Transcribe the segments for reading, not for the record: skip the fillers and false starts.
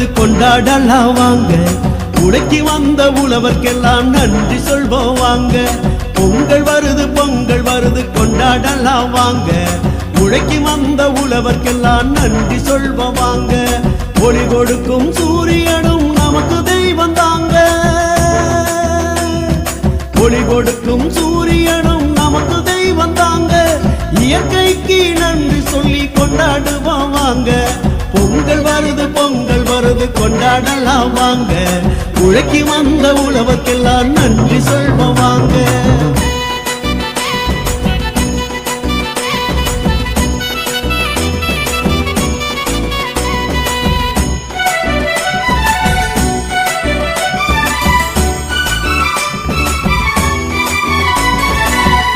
வருது கொண்டாடலாம் வாங்க. உழைக்கி வந்த உழவர்க்கெல்லாம் நன்றி சொல்வோம் வாங்க. பொங்கல் வருது கொண்டாடலாம் வாங்க. உழைக்கி வந்த உழவர்க்கெல்லாம் நன்றி சொல்வோம் வாங்க. ஒளி கொடுக்கும் சூரியனும் நமக்கு தெய்வம் தாங்க. ஒளி கொடுக்கும் சூரியனும் நமக்கு தெய்வம் தாங்க. இயற்கைக்கு நன்றி சொல்லி கொண்டாடுவோம் வாங்க. பொங்கல் வருது கொண்டாடலாம் வாங்க. உழைக்கி வந்த உழவர்க்கெல்லாம் நன்றி சொல்வோம் வாங்க.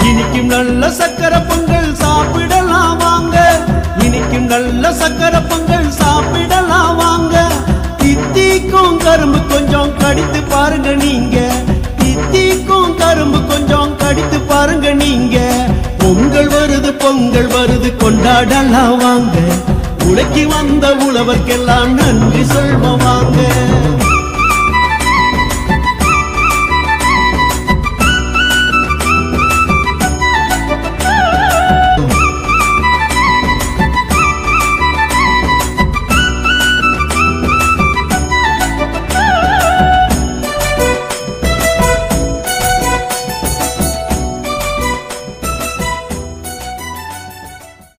இனிக்கும் நல்ல சக்கரை பொங்கல் சாப்பிடலாம் வாங்க. இனிக்கும் நல்ல சக்கரை பொங்கல் சாப்பிடலாம் வாங்க. தித்திக்கும் கரும்பு கொஞ்சம் கடித்து பாருங்க நீங்க. தித்திக்கும் கரும்பு கொஞ்சம் கடித்து பாருங்க நீங்க. பொங்கல் வருது கொண்டாடலாம் வாங்க. உழைக்கி வந்த உழவர்க்கெல்லாம் நன்றி சொல்